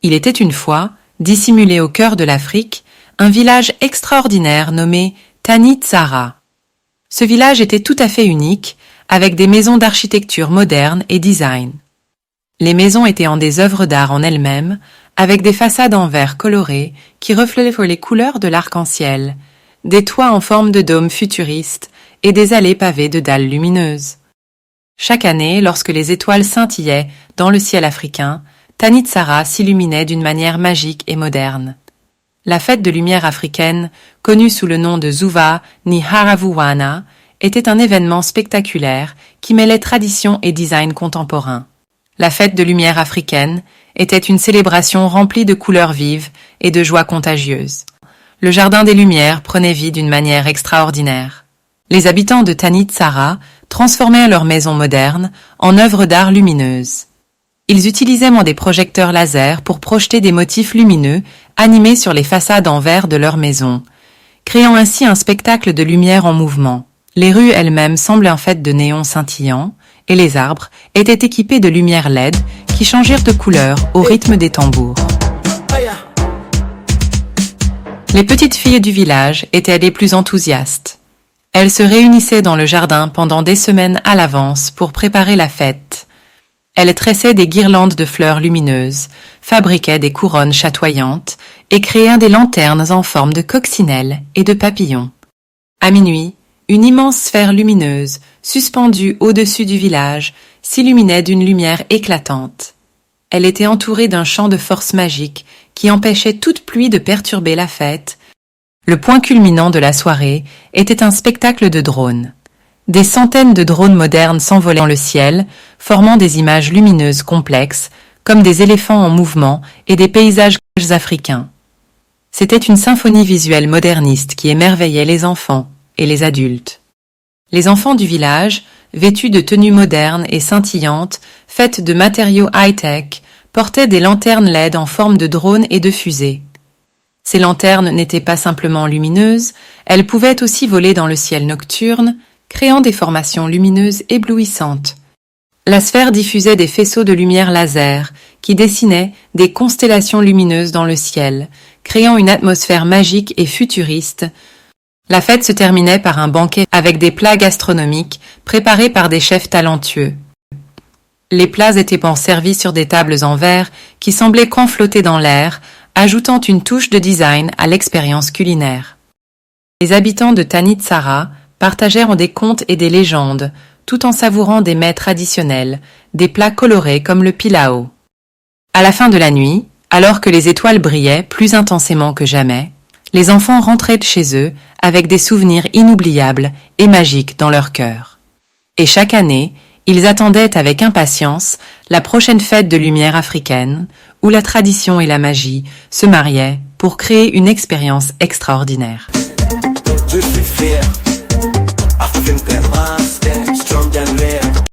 Il était une fois, dissimulé au cœur de l'Afrique, un village extraordinaire nommé Tanit Sara. Ce village était tout à fait unique, avec des maisons d'architecture moderne et design. Les maisons étaient en des œuvres d'art en elles-mêmes, avec des façades en verre coloré qui reflétaient les couleurs de l'arc-en-ciel, des toits en forme de dôme futuriste et des allées pavées de dalles lumineuses. Chaque année, lorsque les étoiles scintillaient dans le ciel africain, Tanit Sara s'illuminait d'une manière magique et moderne. La fête de lumière africaine, connue sous le nom de Zuva ni Haravuwana, était un événement spectaculaire qui mêlait tradition et design contemporain. La fête de lumière africaine était une célébration remplie de couleurs vives et de joie contagieuse. Le jardin des Lumières prenait vie d'une manière extraordinaire. Les habitants de Tanit Sara transformaient leurs maisons modernes en œuvres d'art lumineuses. Ils utilisaient des projecteurs laser pour projeter des motifs lumineux animés sur les façades en verre de leurs maisons, créant ainsi un spectacle de lumière en mouvement. Les rues elles-mêmes semblaient en fait de néons scintillants, et les arbres étaient équipés de lumières LED qui changèrent de couleur au rythme des tambours. Les petites filles du village étaient les plus enthousiastes. Elles se réunissaient dans le jardin pendant des semaines à l'avance pour préparer la fête. Elles tressaient des guirlandes de fleurs lumineuses, fabriquaient des couronnes chatoyantes et créaient des lanternes en forme de coccinelles et de papillons. À minuit, une immense sphère lumineuse, suspendue au-dessus du village, s'illuminait d'une lumière éclatante. Elle était entourée d'un champ de force magique qui empêchait toute pluie de perturber la fête. Le point culminant de la soirée était un spectacle de drones. Des centaines de drones modernes s'envolaient dans le ciel, formant des images lumineuses complexes, comme des éléphants en mouvement et des paysages africains. C'était une symphonie visuelle moderniste qui émerveillait les enfants et les adultes. Les enfants du village, vêtus de tenues modernes et scintillantes, faites de matériaux high-tech, portaient des lanternes LED en forme de drones et de fusées. Ces lanternes n'étaient pas simplement lumineuses, elles pouvaient aussi voler dans le ciel nocturne, créant des formations lumineuses éblouissantes. La sphère diffusait des faisceaux de lumière laser qui dessinaient des constellations lumineuses dans le ciel, créant une atmosphère magique et futuriste. La fête se terminait par un banquet avec des plats gastronomiques préparés par des chefs talentueux. Les plats étaient servis sur des tables en verre qui semblaient flotter dans l'air, ajoutant une touche de design à l'expérience culinaire. Les habitants de Tanit Sara partagèrent des contes et des légendes, tout en savourant des mets traditionnels, des plats colorés comme le pilao. À la fin de la nuit, alors que les étoiles brillaient plus intensément que jamais, les enfants rentraient chez eux avec des souvenirs inoubliables et magiques dans leur cœur. Et chaque année, ils attendaient avec impatience la prochaine fête de lumière africaine, où la tradition et la magie se mariaient pour créer une expérience extraordinaire. Je suis fier, African Grandmaster, strong and rare.